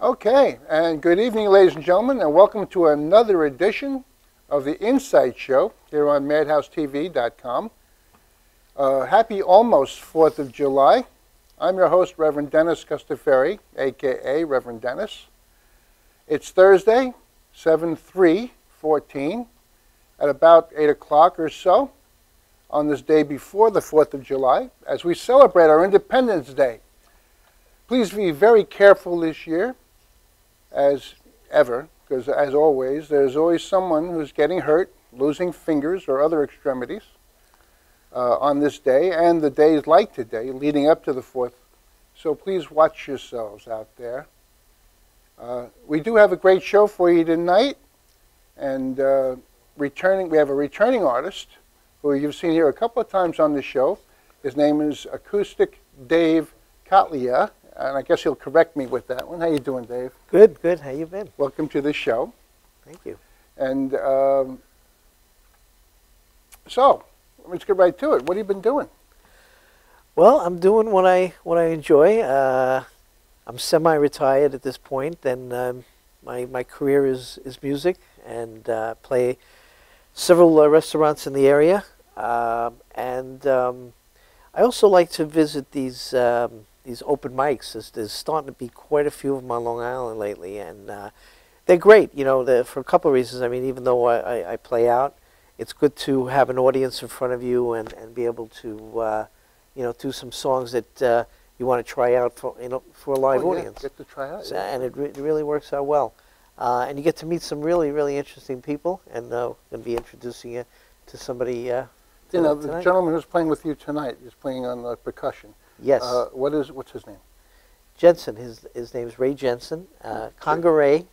Okay, and good evening, ladies and gentlemen, and welcome to another edition of the Insight Show here on MadhouseTV.com. Happy almost 4th of July. I'm your host, Reverend Dennis Custaferi, a.k.a. Reverend Dennis. It's Thursday, 7/3/14, at about 8 o'clock or so on this day before the 4th of July, as we celebrate our Independence Day. Please be very careful this year, as ever, because as always, there's always someone who's getting hurt, losing fingers or other extremities on this day and the days like today leading up to the 4th. So please watch yourselves out there. We do have a great show for you tonight, and we have a returning artist who you've seen here a couple of times on the show. His name is Acoustic Dave Kotliar. And I guess he'll correct me with that one. How you doing, Dave? Good, good. How you been? Welcome to the show. Thank you. And so, let's get right to it. What have you been doing? Well, I'm doing what I enjoy. I'm semi-retired at this point, and my career is music, and play several restaurants in the area. And I also like to visit these open mics. There's starting to be quite a few of them on Long Island lately, and they're great. You know, for a couple of reasons. I mean, even though I play out, it's good to have an audience in front of you and be able to, do some songs that you want to try out for a live audience. Get to try out. So, and it really works out well, and you get to meet some really interesting people, and I'm going to be introducing you to somebody. The gentleman who's playing with you tonight is playing on the percussion. Yes. What's his name? Jensen. His name is Ray Jensen. Conga Ray.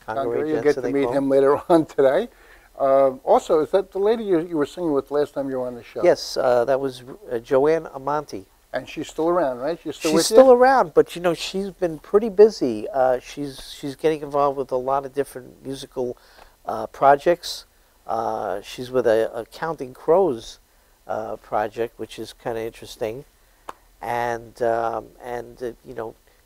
You'll get to meet him later on today. Also, is that the lady you were singing with last time you were on the show? Yes, that was Joanne Amonte. And she's still around, right? She's still around, but she's been pretty busy. She's getting involved with a lot of different musical projects. She's with a Counting Crows project, which is kind of interesting. And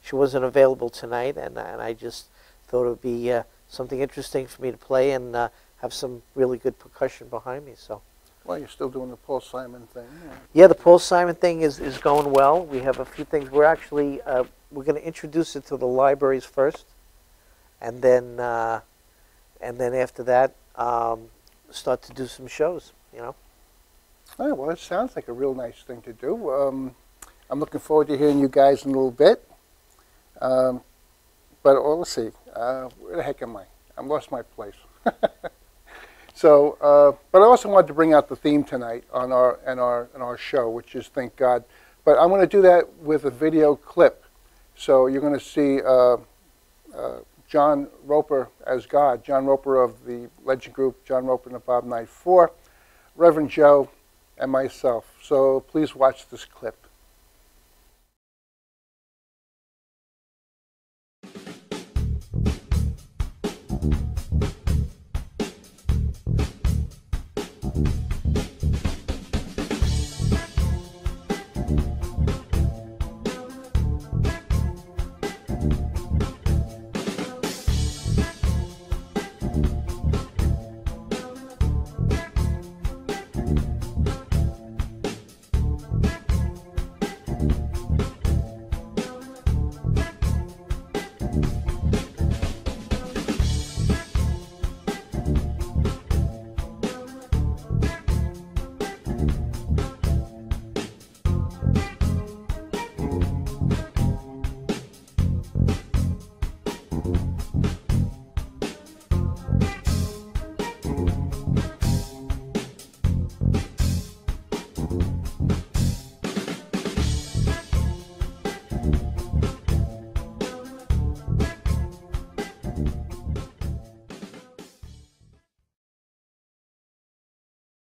she wasn't available tonight, and I just thought it would be something interesting for me to play and have some really good percussion behind me. So. Well, you're still doing the Paul Simon thing. Yeah, the Paul Simon thing is going well. We have a few things. We're actually we're going to introduce it to the libraries first, and then after that start to do some shows. Oh, well, it sounds like a real nice thing to do. I'm looking forward to hearing you guys in a little bit. But let's see. Where the heck am I? I lost my place. So, but I also wanted to bring out the theme tonight on our show, which is Thank God. But I'm going to do that with a video clip. So you're going to see John Roper as God, John Roper of the legend group John Roper and the Bob Knight 4, Reverend Joe, and myself. So please watch this clip.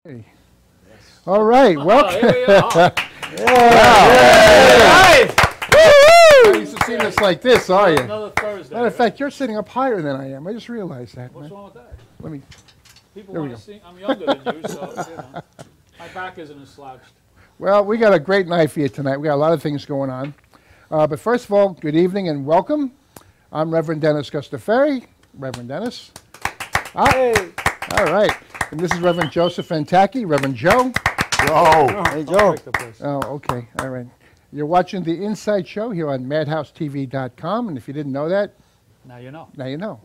Hey. All right, welcome. Here we are. You used to see this like this, are you? Another Thursday. Matter of fact, you're sitting up higher than I am. I just realized that. What's man. wrong with that? Let me. People There we want to go. see. I'm younger than you, so you know, my back isn't as slouched. Well, we got a great night for you tonight. We got a lot of things going on. But first of all, good evening and welcome. I'm Reverend Dennis Gustaferri. Reverend Dennis. Hey. All right. And this is Reverend Joseph Antaki. Reverend Joe. Joe. Hey, Joe. Break the place. Oh, okay. All right. You're watching the Inside Show here on MadhouseTV.com. And if you didn't know that, Now you know. now you know.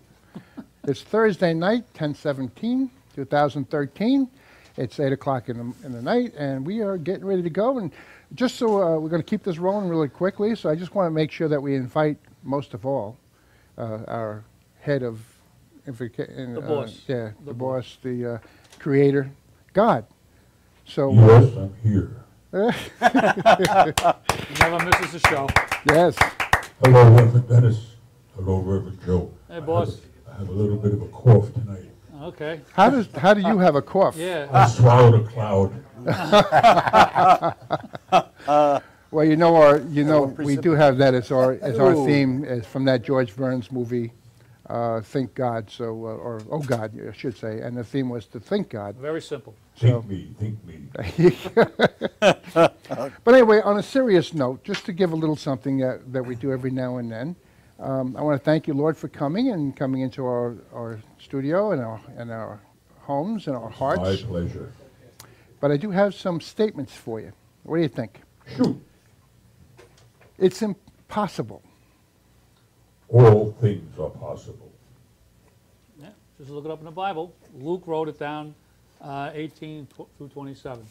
It's Thursday night, 10/17/2013. It's 8 o'clock in the night, and we are getting ready to go. And just so we're going to keep this rolling really quickly, so I just want to make sure that we invite, most of all, our head of... The boss. Yeah, the boss, the creator, God. So... Yes, I'm here. He never misses a show. Yes. Hello, Reverend Dennis. Hello, Reverend Joe. Hey, boss. I have a little bit of a cough tonight. Okay. How do you have a cough? Yeah. I swallowed a cloud. Well, we do have that as our Ooh. theme from that George Burns movie, Think God. So, or Oh God, I should say. And the theme was to think God. Very simple. Think me, think me. But anyway, on a serious note, just to give a little something that we do every now and then, I want to thank you, Lord, for coming into our studio and our homes and our hearts. My pleasure. But I do have some statements for you. What do you think? Shoot. It's impossible. All things are possible. Yeah. Just look it up in the Bible. Luke wrote it down, 18 through 27.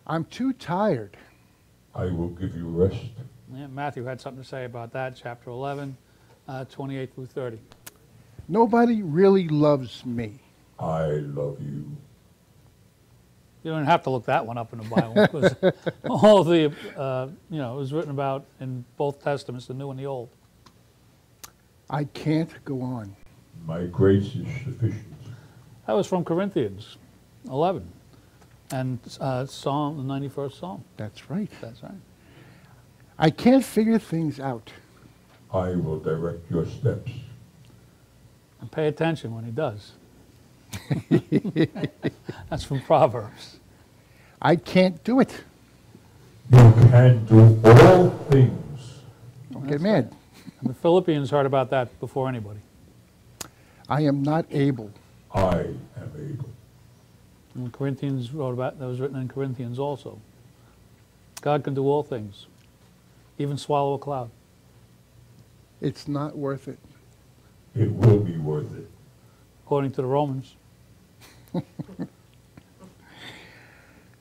I'm too tired. I will give you rest. Yeah, Matthew had something to say about that, chapter 11, 28 through 30. Nobody really loves me. I love you. You don't have to look that one up in the Bible, because all the, it was written about in both Testaments, the New and the Old. I can't go on. My grace is sufficient. That was from Corinthians 11, and Psalm, the 91st Psalm. That's right. That's right. I can't figure things out. I will direct your steps. And pay attention when he does. That's from Proverbs. I can't do it. You can do all things. Don't get mad. And the Philippians heard about that before anybody. I am not able. I am able. And Corinthians wrote about, that was written in Corinthians also. God can do all things, even swallow a cloud. It's not worth it. It will be worth it. According to the Romans.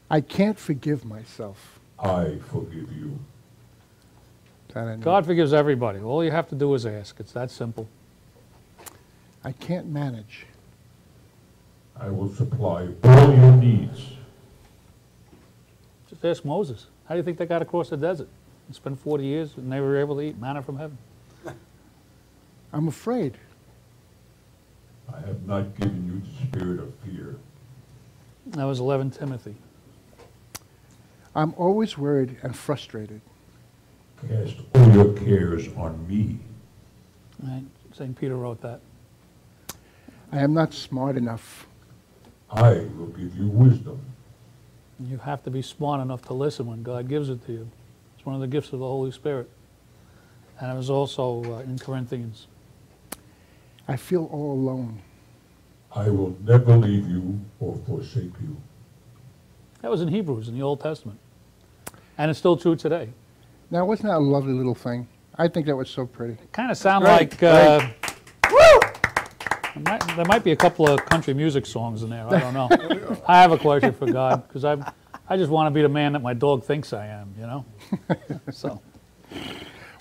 I can't forgive myself. I forgive you. God forgives everybody. All you have to do is ask. It's that simple. I can't manage. I will supply all your needs. Just ask Moses. How do you think they got across the desert? They spent 40 years and they were able to eat manna from heaven. I'm afraid. I have not given you the spirit of fear. That was 11 Timothy. I'm always worried and frustrated. Cast all your cares on me. Right? St. Peter wrote that. I am not smart enough. I will give you wisdom. You have to be smart enough to listen when God gives it to you. It's one of the gifts of the Holy Spirit. And it was also in Corinthians. I feel all alone. I will never leave you or forsake you. That was in Hebrews in the Old Testament. And it's still true today. Now, wasn't that a lovely little thing? I think that was so pretty. Kind of sound Right, like... right. There might be a couple of country music songs in there. I don't know. I have a question for God, because I just want to be the man that my dog thinks I am, you know? So,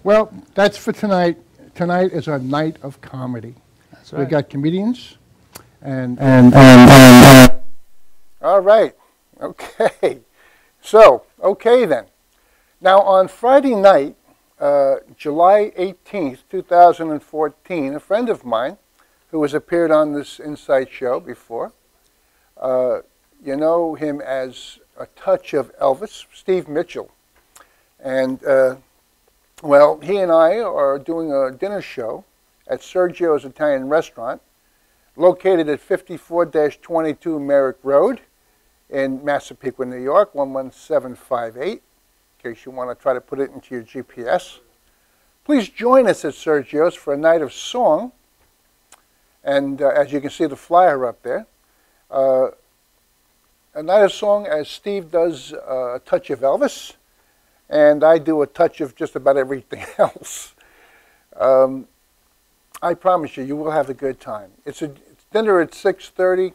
Well, that's for tonight. Tonight is our night of comedy. that's We right. got comedians and all right. Okay. So, okay then. Now on Friday night, July 18th, 2014, a friend of mine who has appeared on this Insight show before, you know him as a touch of Elvis, Steve Mitchell. And, well, he and I are doing a dinner show at Sergio's Italian Restaurant, located at 54-22 Merrick Road in Massapequa, New York, 11758, in case you want to try to put it into your GPS. Please join us at Sergio's for a night of song. And as you can see the flyer up there, a night of song as Steve does a touch of Elvis, and I do a touch of just about everything else. I promise you, you will have a good time. It's dinner at 6:30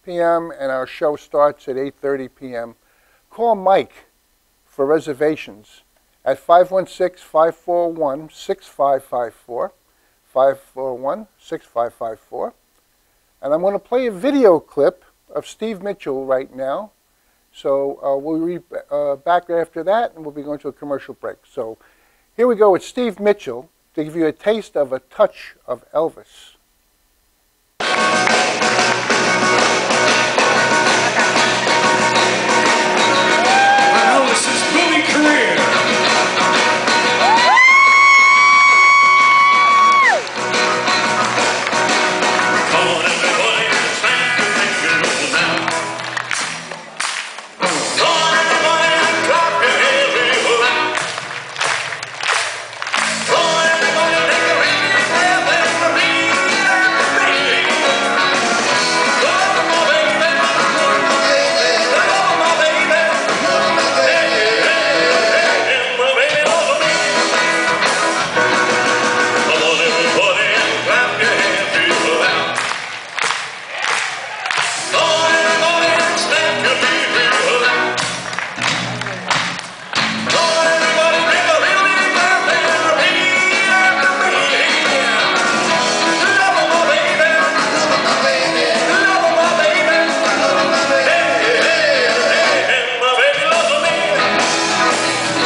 p.m. and our show starts at 8:30 p.m. Call Mike for reservations at 516-541-6554, 541-6554. And I'm going to play a video clip of Steve Mitchell right now. So we'll be back after that, and we'll be going to a commercial break. So here we go with Steve Mitchell to give you a taste of a touch of Elvis. Elvis's movie career. Come on, everybody, it's time to make your move now. Come on, everybody, and clap your hands real loud. Come on, everybody, take a ring in your hand and repeat after me. Love my baby, love my baby, love my baby, love my baby, and my baby loves me. Come on, everybody, and clap your hands real loud. Come on, everybody, and stamp your feet real loud. Come on, everybody, take a real deep breath and repeat after me. Love my baby, love my baby, love my baby, love my baby, and my baby loves me.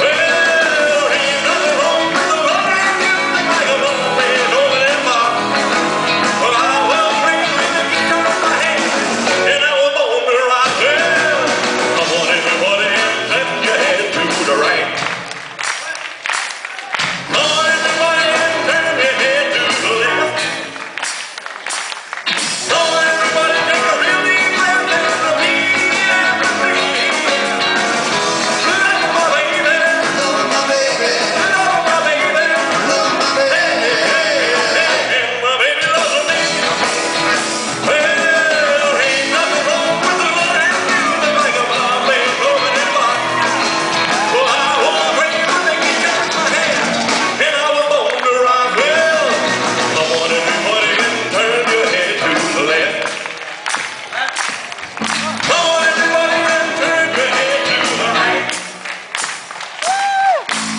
Well, ain't nothing wrong with the loving music like a love playing over that bar. Well, I was raised with the guitar in my hand, and I was born to rock. Well, come on, everybody, and clap your hands to the right. Come on, everybody, and turn your head to the left. Come on, everybody, take a real deep breath and repeat after me. Love my baby, love my baby, love my baby, love my baby, and my baby loves me. Well, ain't nothing wrong with the loving music like a bar playing over that bar. Well, I was raised with the guitar in my hand, and I was born to rock. Well, come on, everybody, and turn your head to the left. Come on, everybody, and turn your head to the right.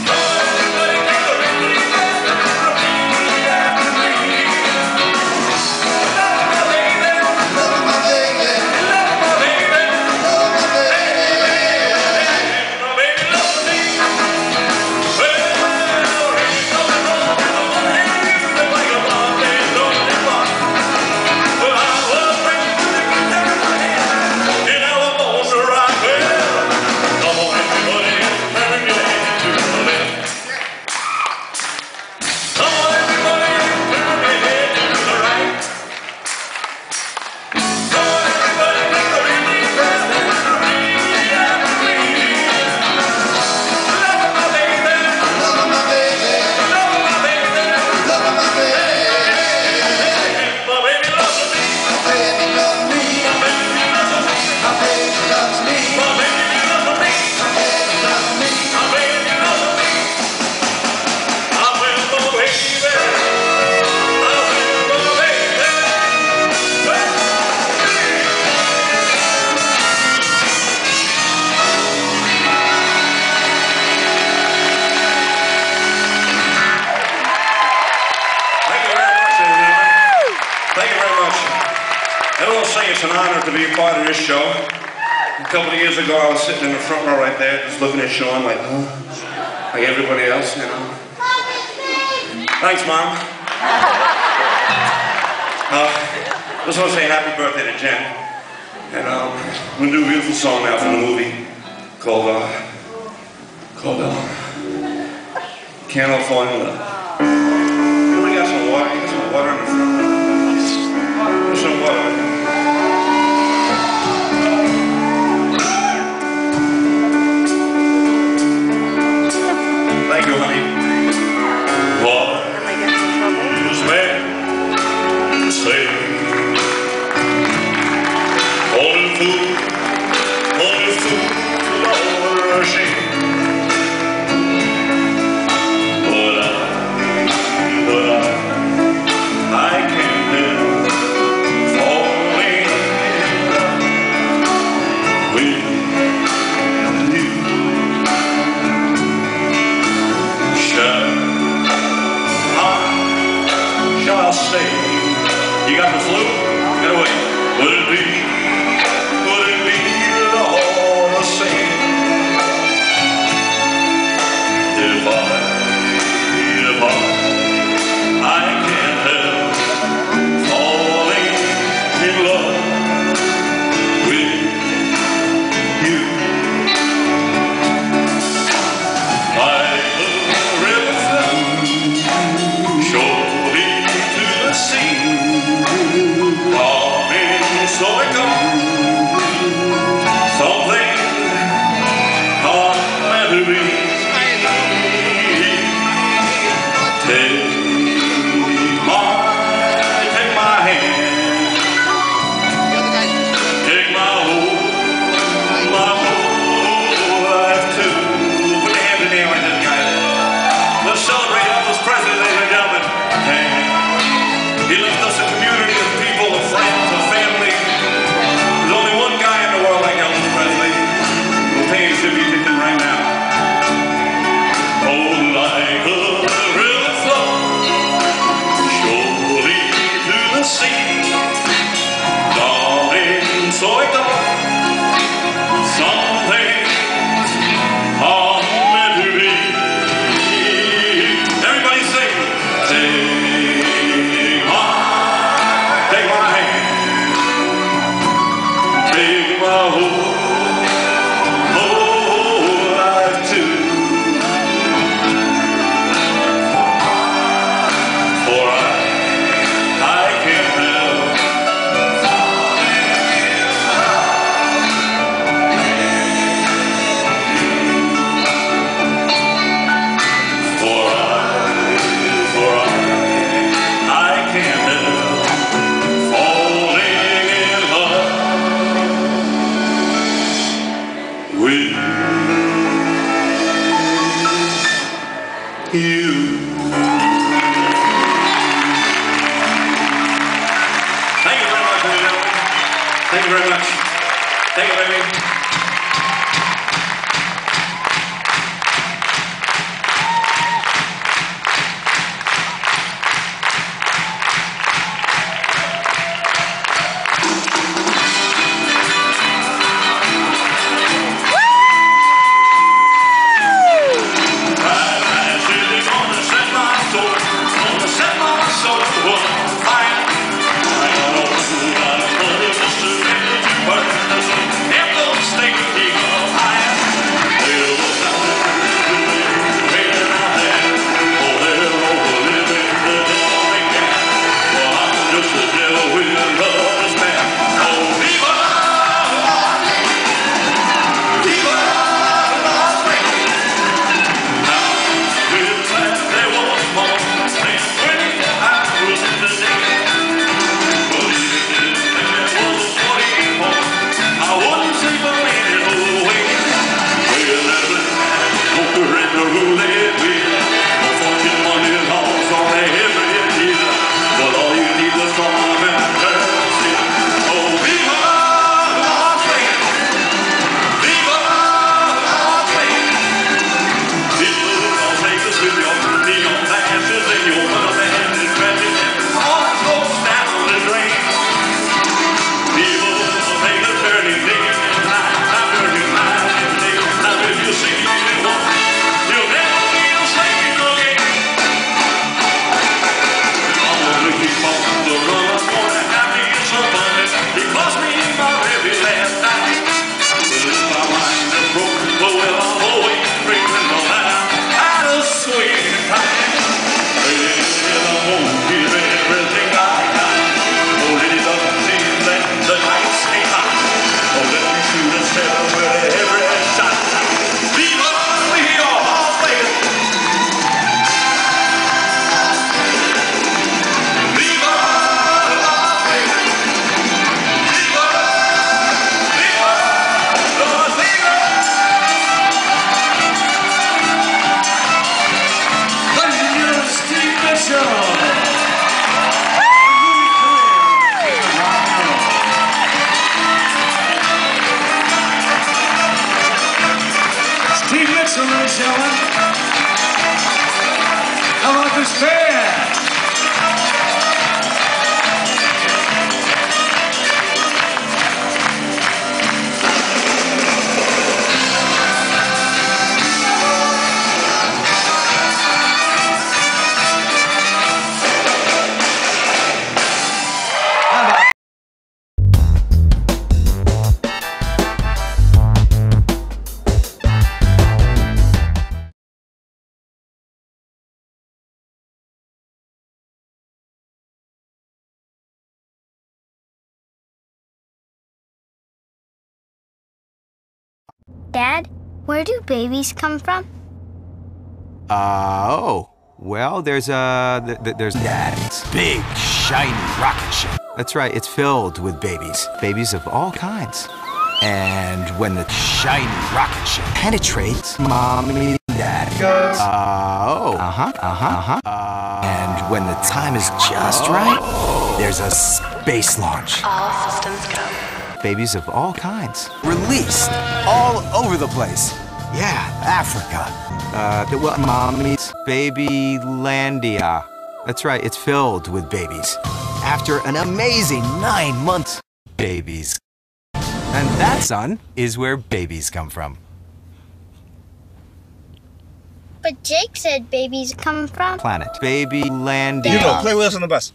Come on, everybody, take a real deep breath and repeat after me. Love my baby, love my baby, love my baby, love my baby, and my baby loves me. Well, ain't nothing wrong with the loving music like a bar playing over that bar. Well, I was raised with the guitar in my hand, and I was born to rock. Well, come on, everybody, and turn your head to the left. Come on, everybody, and turn your head to the right. Come on, everybody, take a real deep breath and repeat after me. Love my baby, love my baby, love my baby, love my baby, and my baby loves me. My baby loves me. My baby loves me. My baby loves me. My baby loves me. My baby loves me. My baby loves me. I will my baby. I will my baby. Thank you very much, everyone. Thank you very much. I will say it's an honor to be a part of this show. A couple of years ago, I was sitting in the front row right there, just looking at Sean like, like everybody else, you know. Thanks, Mom. Just want to say happy birthday to Jen. And I'm gonna do a beautiful song now from the movie called Can't Help Falling in Love. Everybody got some water? You got some water in the front? There's some water. Thank you, honey. Water is bad to say. Only fool, Lord, shame. I can't help falling in love with you. Shall I stay? You got the flu? Get away. Would it be all the same if I can't help falling in love with you? Like a river flows surely to the sea, coming so it goes. Something meant to be. Take my hand, take my whole life too. Put your hands in the air like this, guys. Let's celebrate Elvis Presley, ladies and gentlemen. He left us a community of people, of friends, of family. There's only one guy in the world like Elvis Presley. We'll pay his tribute to him right now. Oh, like a river flows surely to the sea, darling, so it goes. Some things are meant to be. Everybody sing. Take my hand, take my whole life too. For I can't help I can't help falling in love with you. Thank you very much, ladies and gentlemen. Thank you very much. Thank you, baby. Excellent, gentlemen. How about this band? Dad, where do babies come from? Well, there's that big, shiny rocket ship. That's right, it's filled with babies. Babies of all kinds. And when the shiny rocket ship penetrates, Mommy and Dad goes, and when the time is just right, there's a space launch. All systems go. Babies of all kinds. Released all over the place. Yeah, Africa. Well, Mommy's Babylandia. That's right, it's filled with babies. After an amazing 9 months, babies. And that, son, is where babies come from. But Jake said babies come from Planet. Babylandia. You go, play with us on the bus.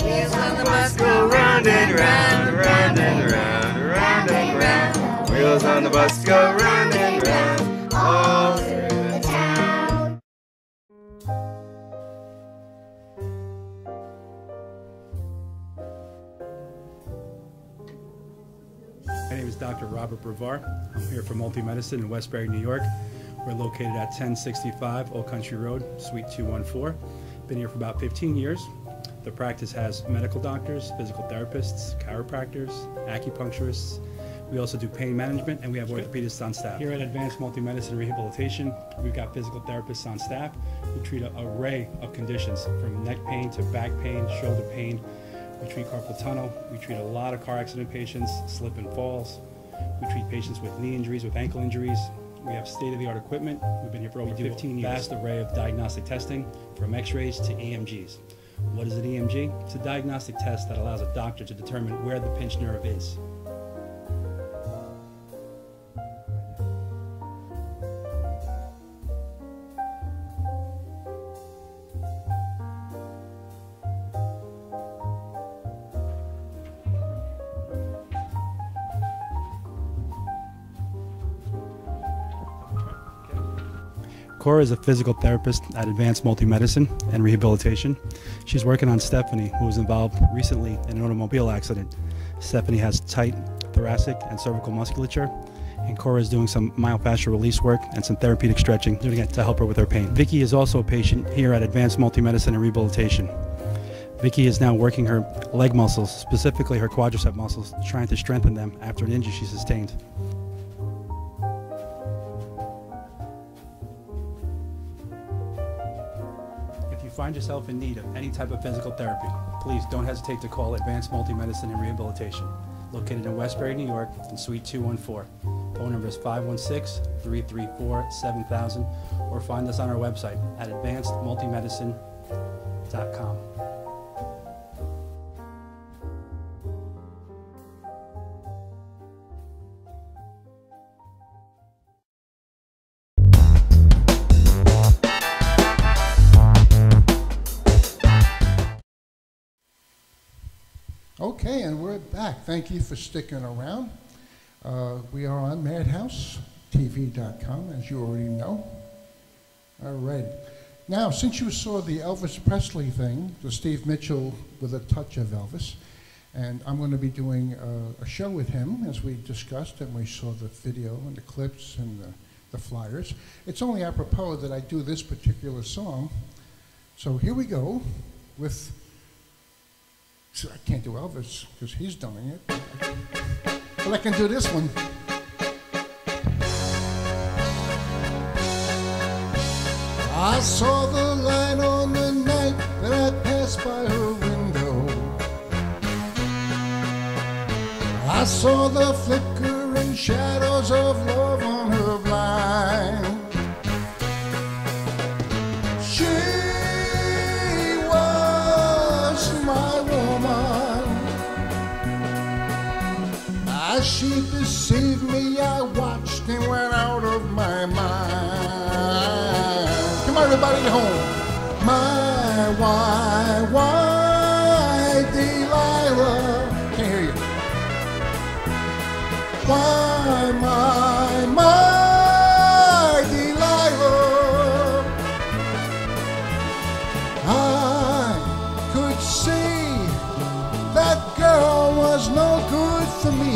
Wheels on the bus go round and round, round and round, round and round. Wheels on the bus go round and round, all through the town. My name is Dr. Robert Brevard. I'm here for Multi-Medicine in Westbury, New York. We're located at 1065 Old Country Road, Suite 214. Been here for about 15 years. The practice has medical doctors, physical therapists, chiropractors, acupuncturists. We also do pain management, and we have orthopedists on staff. Here at Advanced Multi-Medicine Rehabilitation, we've got physical therapists on staff who treat an array of conditions, from neck pain to back pain, shoulder pain. We treat carpal tunnel. We treat a lot of car accident patients, slip and falls. We treat patients with knee injuries, with ankle injuries. We have state-of-the-art equipment. We've been here for over 15 years. Vast array of diagnostic testing, from x-rays to EMGs. What is an EMG? It's a diagnostic test that allows a doctor to determine where the pinched nerve is. Cora is a physical therapist at Advanced Multi-Medicine and Rehabilitation. She's working on Stephanie, who was involved recently in an automobile accident. Stephanie has tight thoracic and cervical musculature, and Cora is doing some myofascial release work and some therapeutic stretching, doing it to help her with her pain. Vicky is also a patient here at Advanced Multi-Medicine and Rehabilitation. Vicky is now working her leg muscles, specifically her quadricep muscles, trying to strengthen them after an injury she sustained. If you find yourself in need of any type of physical therapy, please don't hesitate to call Advanced Multi-Medicine and Rehabilitation, located in Westbury, New York, in Suite 214. Phone number is 516-334-7000, or find us on our website at advancedmultimedicine.com. Okay, and we're back. Thank you for sticking around. We are on MadhouseTV.com, as you already know. All right. Now, since you saw the Elvis Presley thing, the Steve Mitchell with a touch of Elvis, and I'm going to be doing a show with him, as we discussed, and we saw the video and the clips and the flyers. It's only apropos that I do this particular song. So here we go with... So I can't do Elvis because he's doing it. But I can do this one. I saw the light on the night that I passed by her window. I saw the flickering shadows of love on her blind. and went out of my mind. Come on, everybody at home. My why, Delilah. Can't hear you. Why, my Delilah. I could see that girl was no good for me.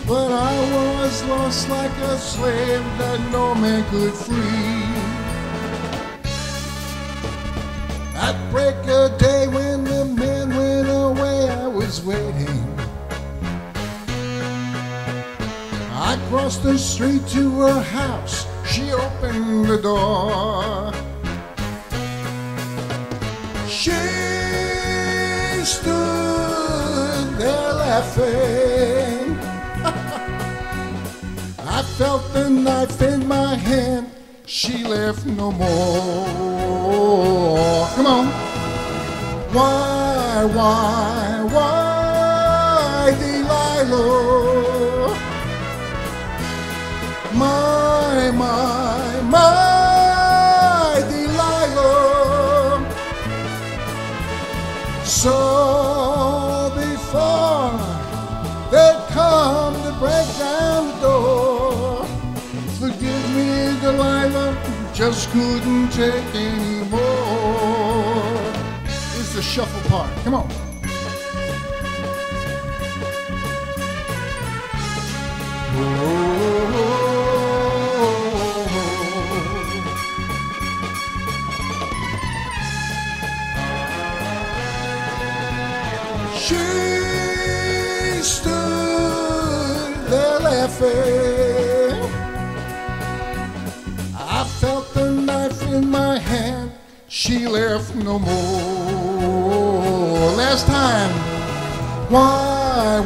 But I was lost like a slave that no man could free. At break of day when the men went away, I was waiting. I crossed the street to her house, she opened the door. She stood there laughing. I felt the knife in my hand, she left no more. Come on. Why, Delilah? My Delilah. So before they come to break down the door, forgive me, Delilah, just couldn't take anymore. It's the shuffle part. Come on. She stood there laughing. I felt the knife in my hand, she left no more. Last time. Why,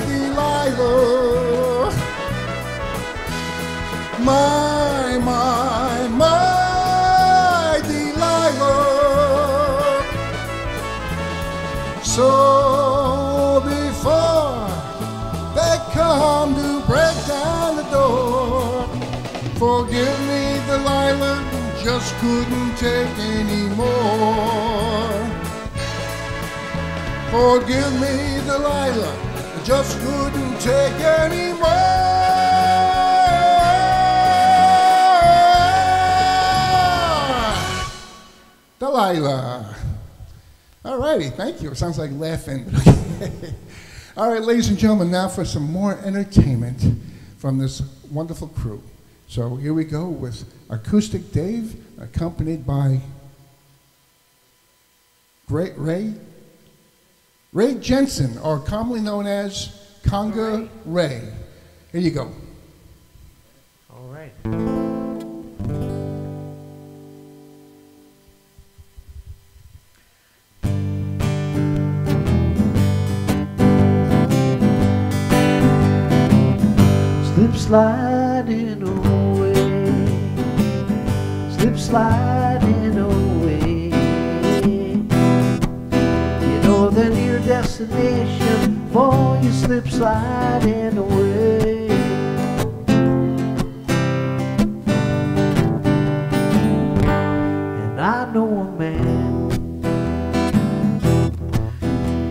Delilah? My Delilah. So before they come to break down the door, forgive me, Delilah, just couldn't take anymore. Forgive me, Delilah, just couldn't take anymore. Delilah. All righty, thank you. It sounds like laughing. All right, ladies and gentlemen, now for some more entertainment from this wonderful crew. So here we go with Acoustic Dave, accompanied by Ray Jensen, or commonly known as Conga Ray. Here you go. All right. Slip sliding away, slip sliding away. You know the near destination, boy, you slip sliding away. And I know a man,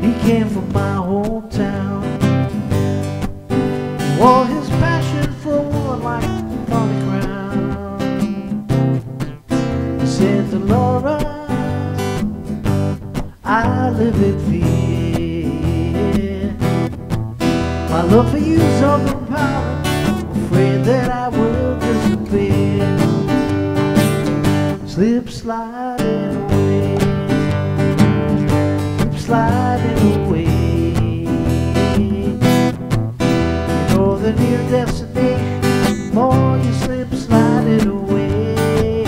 he came from my hometown. He wore his passion for war like a party crown. He said to Laura, I live in fear. My love for you's overpowering, I'm afraid that I will disappear. Slip sliding away, slip sliding away. The near destination, boy, you slip sliding away.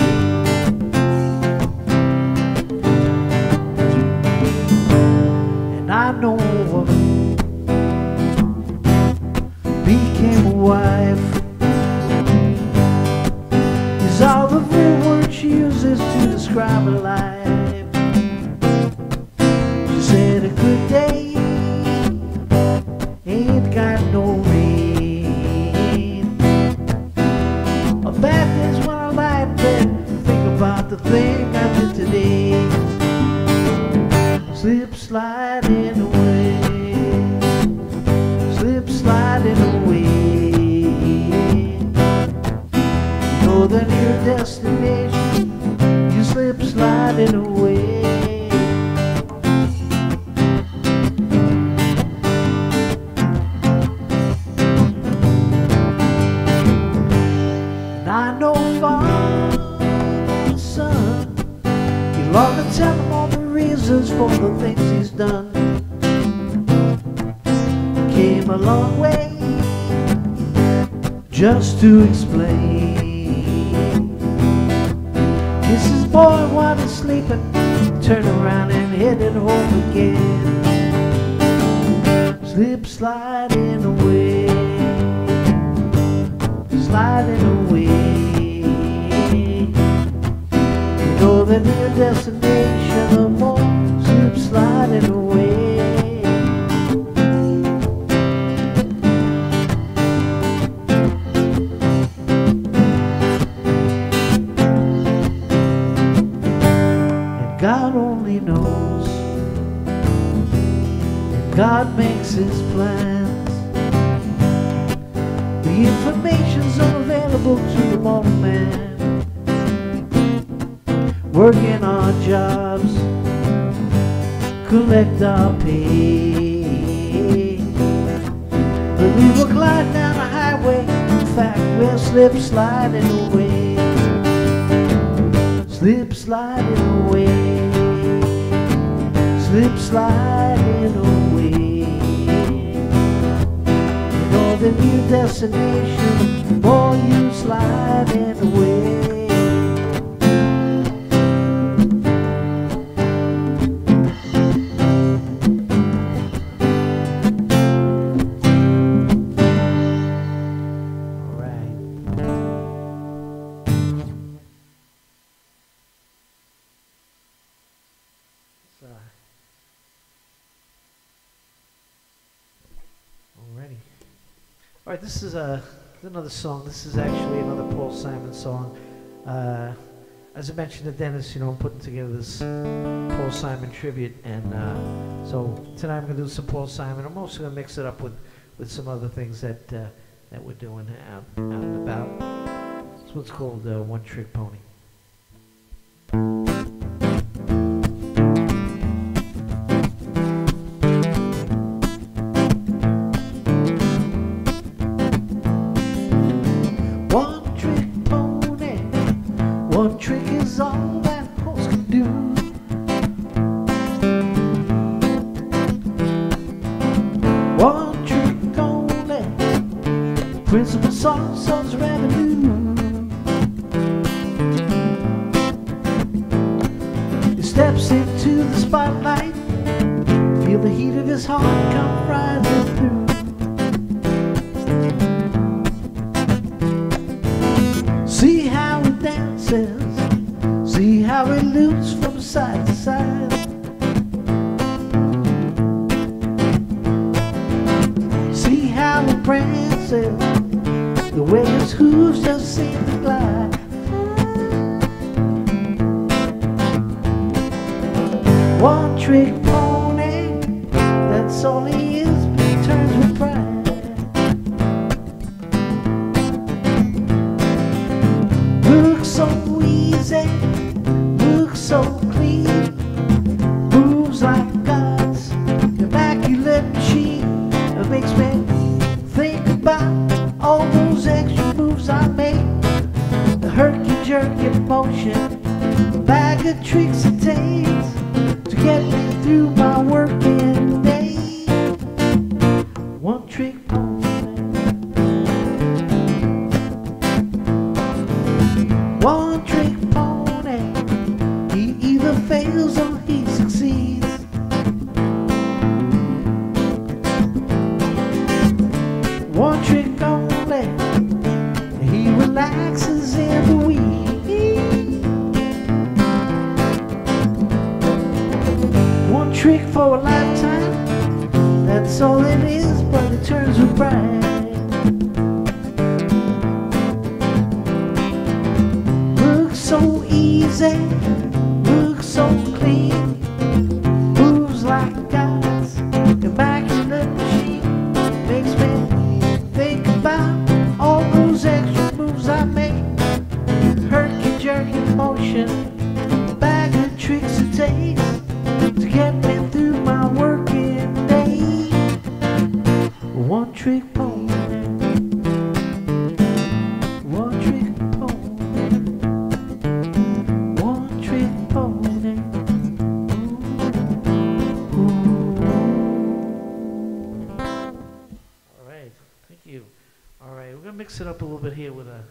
And I know a woman became a wife. Is all the real word she uses to describe her life. destination, you slip sliding away. And I know Father, Son, you long to tell him all the reasons for the things he's done. Came a long way just to explain. Kisses boy while he's sleeping, turn around and headed home again. Slip sliding away, sliding away. You know the near destination, the more slip sliding away. God only knows, and God makes his plans. The information's unavailable to the mortal man, working our jobs, collect our pay. But we will glide down a highway, in fact we're slip sliding away. Slip sliding away, slip sliding away. You know the new destination, boy, you sliding away. All right, this is another song. This is actually another Paul Simon song. As I mentioned to Dennis, you know, I'm putting together this Paul Simon tribute, and so tonight I'm going to do some Paul Simon. I'm also going to mix it up with some other things that that we're doing out and about. It's what's called One Trick Pony. One trick is all that horse can do. One trick only, principal source revenue. He steps into the spotlight, feel the heat of his heart come rising through. See how he dances, see how he loops from side to side. See how he prances, the way his hooves just seem to glide. One trick pony, that's all he is, but he turns with pride. So easy, looks so clean, moves like God's immaculate machine. It makes me think about all those extra moves I make, the herky-jerky motion, the bag of tricks it takes to get me through my working day. One trick pony. One trick pony, he either fails or he succeeds. One trick only, he relaxes in the weed. One trick for a lifetime, that's all it is, but it turns with pride. So easy, looks so clean, moves like God's immaculate machine. Makes me think about all those extra moves I make, herky One trick pony. One trick pony. One trick pony. All right, thank you. All right, we're gonna mix it up a little bit here with a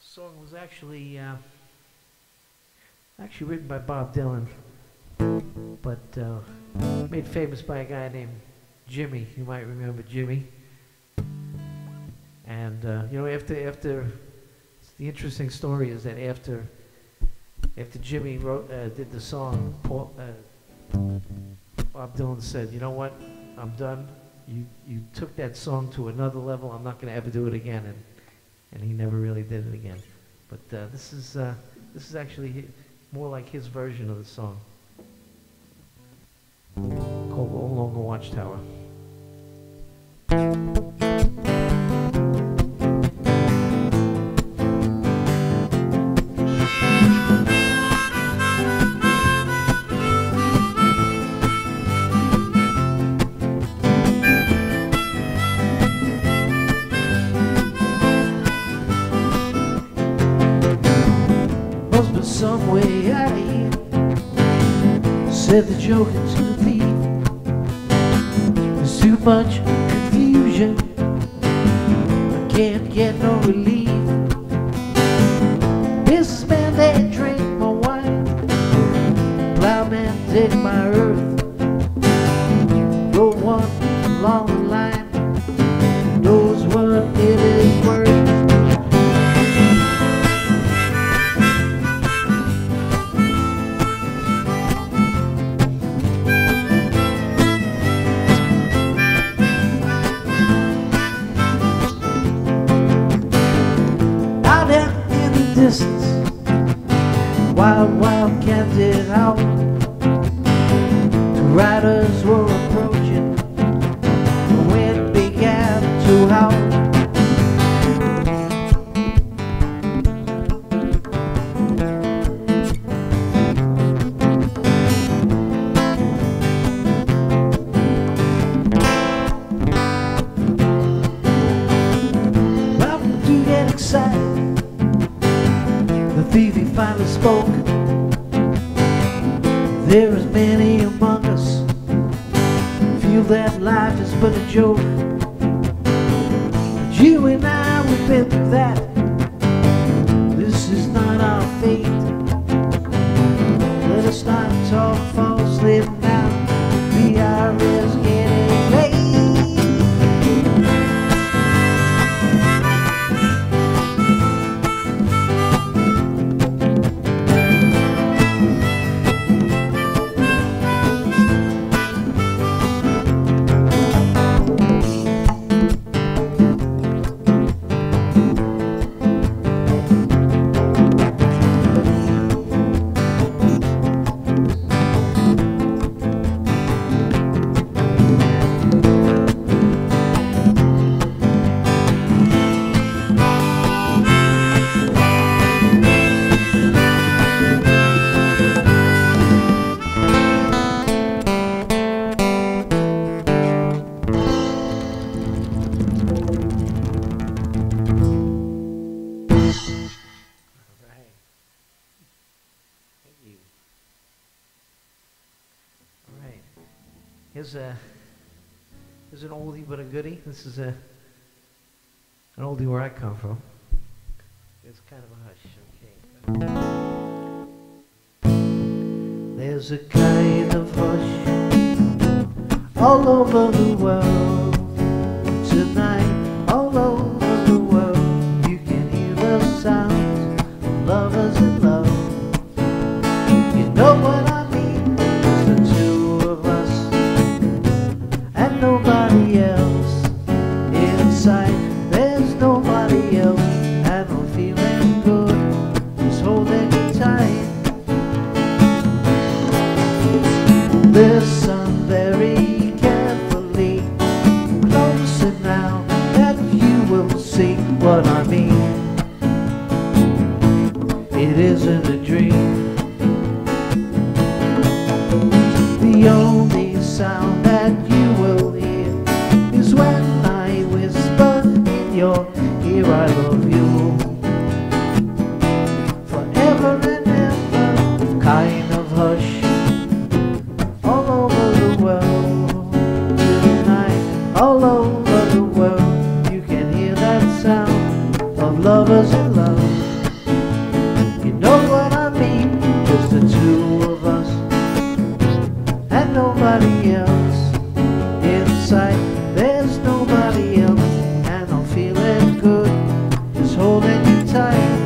song that was actually written by Bob Dylan, but made famous by a guy named Jimmy. You might remember Jimmy. And you know, after the interesting story is that after Jimmy did the song, Bob Dylan said, "You know what? I'm done. You took that song to another level. I'm not going to ever do it again." And he never really did it again. But this is actually more like his version of the song, called "All Along the Watchtower." Must be some way out of here, said the joker to the thief. There's too much confusion, I can't get no relief. Businessman, they drink my wine, plowman, take my earth. No one along the line knows what it is worth. Distance, wild, wild canted out. The riders were approaching, the wind began to howl. Well, to get excited, the thief, he finally spoke. There is many among us feel that life is but a joke. But you and I, we've been through that. This is not our fate. Let us not talk falsely now. The hour is getting late. Here's an oldie but a goodie. This is an oldie where I come from. It's kind of a hush, okay. There's a kind of hush all over the world tonight, all over the world. You can hear the sounds of lovers in love. You know what I mean? It's the two of us and nobody else inside. There's nobody else, and I'm feeling good, just holding you tight. Listen very carefully, closer now, and you will see what I mean. It isn't a dream. The only sound that you will sight. There's nobody else, and I'm feeling good, just holding you tight.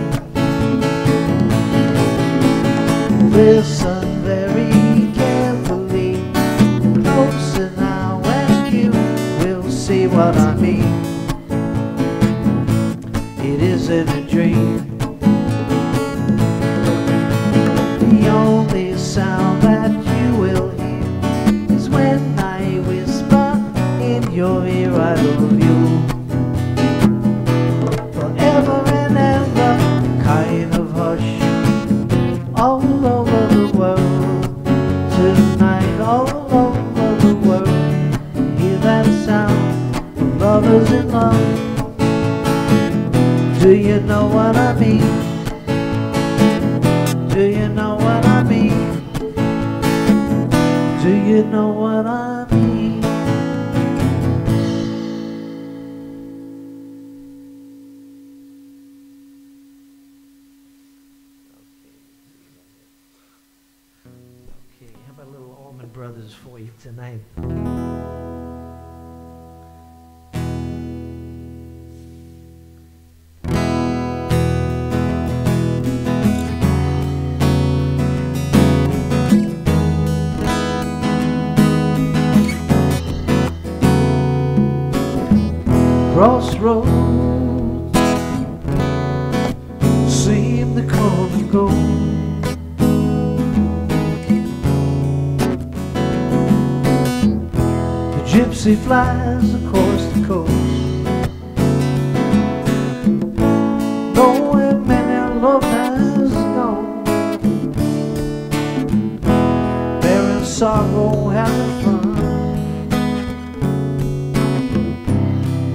Listen very carefully, closer now, and you will see what I mean. It isn't a dream. The only sound that you will hear is when I whisper in your ear, I love you. Forever and ever, kind of hush, all over the world. Tonight, all over the world, hear that sound of lovers in love. Do you know what I mean? Do you know what I mean? Do you know what I mean? Okay, how about a little Allman Brothers for you tonight? Crossroads seem to come and go. The gypsy flies across the coast, knowing many a love has gone, bearing sorrow, having fun.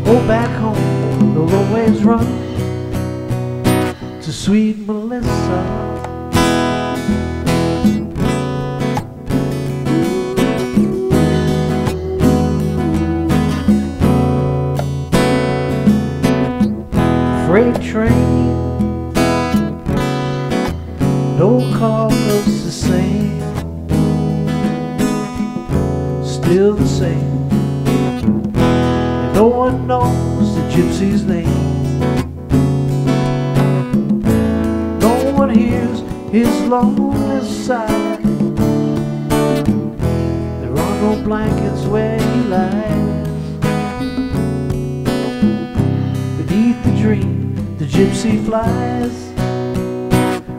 Go back home, they'll always run to sweet Melissa. Freight train, no car looks the same, still the same. No one knows the gypsy's name. No one hears his lonely sigh. There are no blankets where he lies. Beneath the dream, the gypsy flies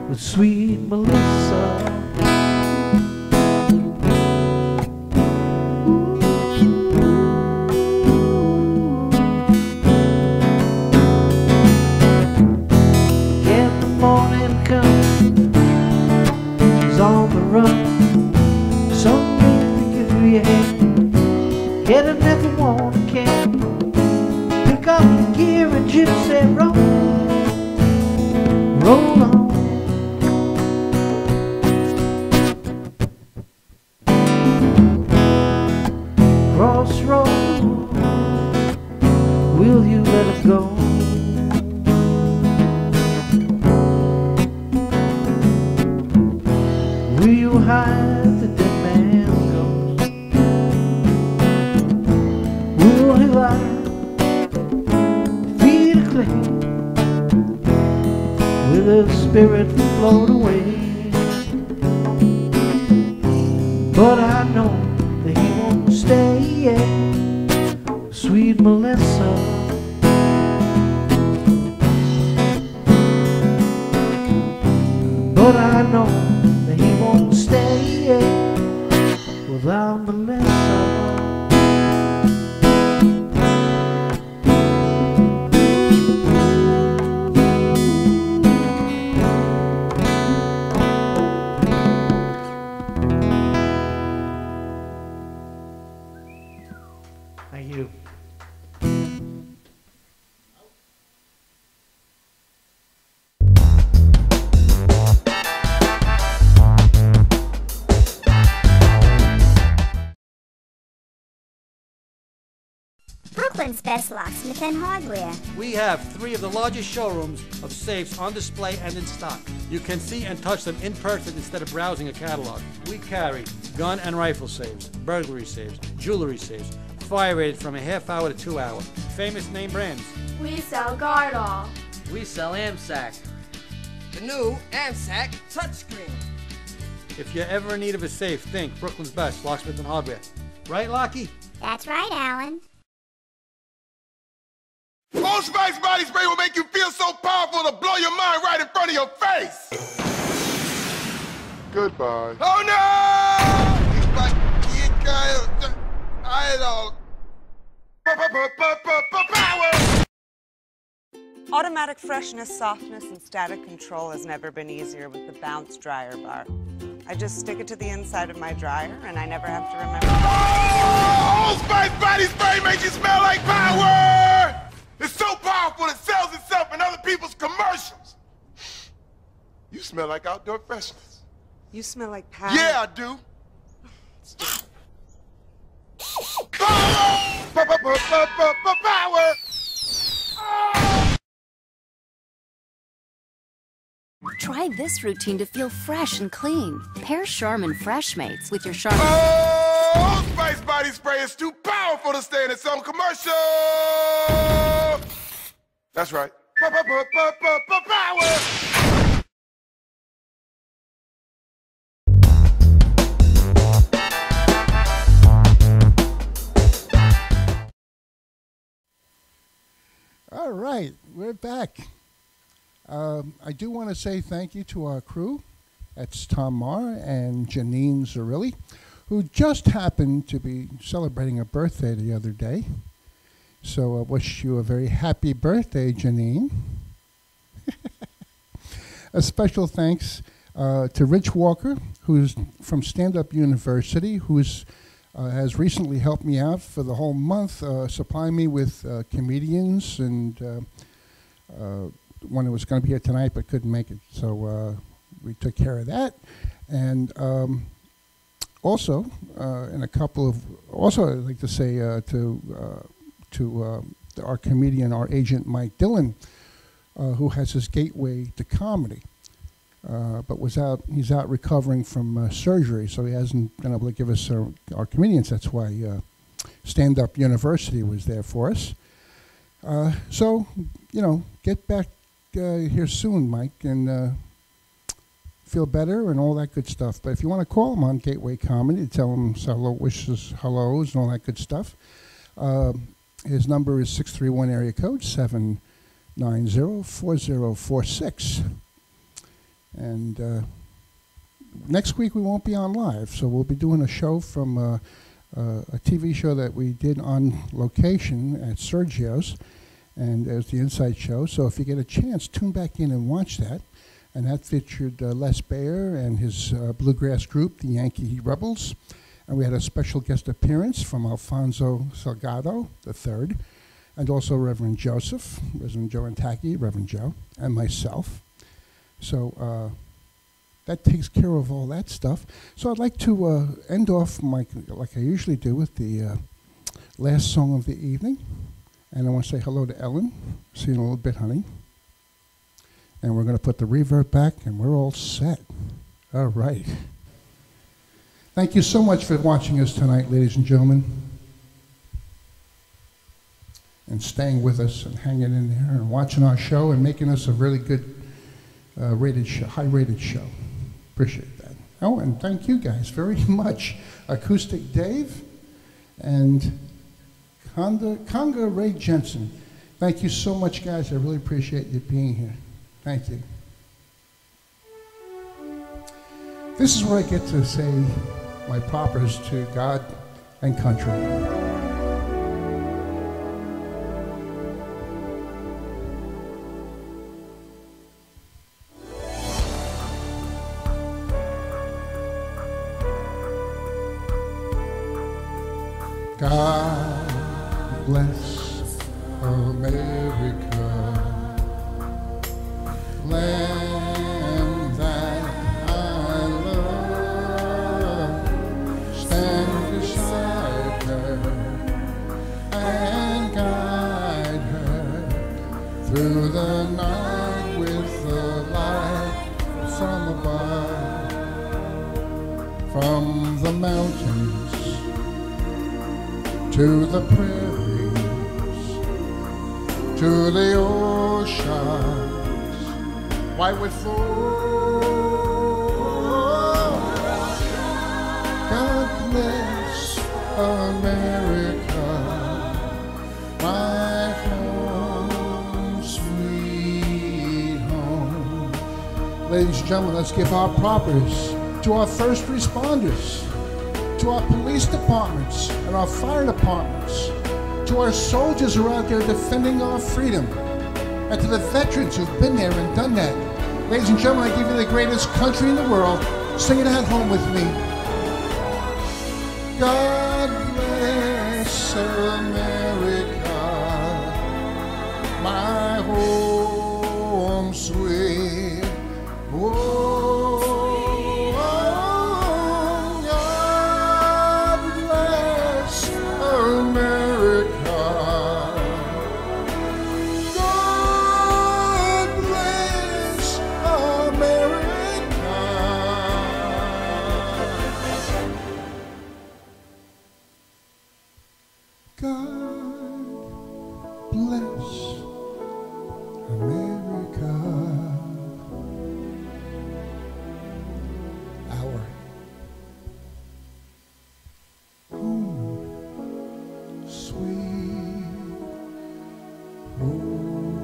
with sweet Melissa. Get a never want a can. Pick up your gear and gypsy roll. Roll on. Crossroads, will you let it go? Will you hide the dead man's ghost? Will he lie, feet of clay? Will his spirit float away? But I know that he won't stay yet, sweet Melissa. But I know that he won't stay yet without Melissa. Thank you. Brooklyn's best locksmith and hardware. We have 3 of the largest showrooms of safes on display and in stock. You can see and touch them in person instead of browsing a catalog. We carry gun and rifle safes, burglary safes, jewelry safes, fire rated from a half hour to 2 hour. Famous name brands. We sell Gardol. We sell AMSAC. The new AMSAC touchscreen. If you're ever in need of a safe, think Brooklyn's best, Locksmith and Hardware. Right, Lockie? That's right, Alan. Old Spice body spray will make you feel so powerful to blow your mind right in front of your face. Goodbye. Oh no! It's like I don't. Power! Automatic freshness, softness, and static control has never been easier with the Bounce Dryer Bar. I just stick it to the inside of my dryer, and I never have to remember. Oh, Old Spice body spray makes you smell like power! It's so powerful it sells itself in other people's commercials. You smell like outdoor freshness. You smell like power. Yeah, I do. Power! Try this routine to feel fresh and clean. Pair Charmin Fresh Mates with your Charmin. Oh, Spice body spray is too powerful to stay in its own commercial. That's right. Power! All right, we're back. I do want to say thank you to our crew. That's Tom Marr and Janine Zarilli, who just happened to be celebrating a birthday the other day. So I wish you a very happy birthday, Janine. A special thanks to Rich Walker, who's from Stand Up University, who's has recently helped me out for the whole month, supplying me with comedians and one who was going to be here tonight but couldn't make it. So we took care of that. And also, in a couple of, also I'd like to say to our comedian, our agent Mike Dillon, who has his gateway to comedy. But he's out recovering from surgery, so he hasn't been able to give us our comedians. That's why Stand Up University was there for us. So, get back here soon, Mike, and feel better and all that good stuff. But if you want to call him on Gateway Comedy, tell him hello, wishes, hellos, and all that good stuff. His number is 631 area code 790-4046. And next week we won't be on live, so we'll be doing a show from a TV show that we did on location at Sergio's, and it was the Inside Show. So if you get a chance, tune back in and watch that. And that featured Les Bayer and his bluegrass group, the Yankee Rebels. And we had a special guest appearance from Alfonso Salgado III, and also Reverend Joseph, Reverend Joe Antaki, Reverend Joe, and myself. So that takes care of all that stuff. So I'd like to end off like I usually do with the last song of the evening. And I want to say hello to Ellen. See you in a little bit, honey. And we're going to put the reverb back, and we're all set. All right. Thank you so much for watching us tonight, ladies and gentlemen. And staying with us and hanging in there and watching our show and making us a really good rated show, high-rated show. Appreciate that. Oh, and thank you guys very much. Acoustic Dave and Conga Ray Jensen. Thank you so much, guys. I really appreciate you being here. Thank you. This is where I get to say my propers to God and country. God bless America, land that I love. Stand beside her and guide her through the night with the light from above, from the mountains to the prairies, to the oceans, white with foam. God bless America, my home, sweet home. Ladies and gentlemen, let's give our propers to our first responders, to our police departments and our fire departments, to our soldiers who are out there defending our freedom, and to the veterans who've been there and done that. Ladies and gentlemen, I give you the greatest country in the world. Sing it at home with me. God bless America, my home sweet. Oh, God bless America. God bless America. God bless America. Our home, sweet home.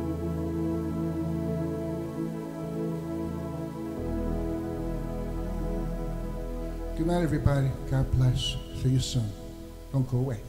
Good night, everybody. God bless. See you soon. Don't go away.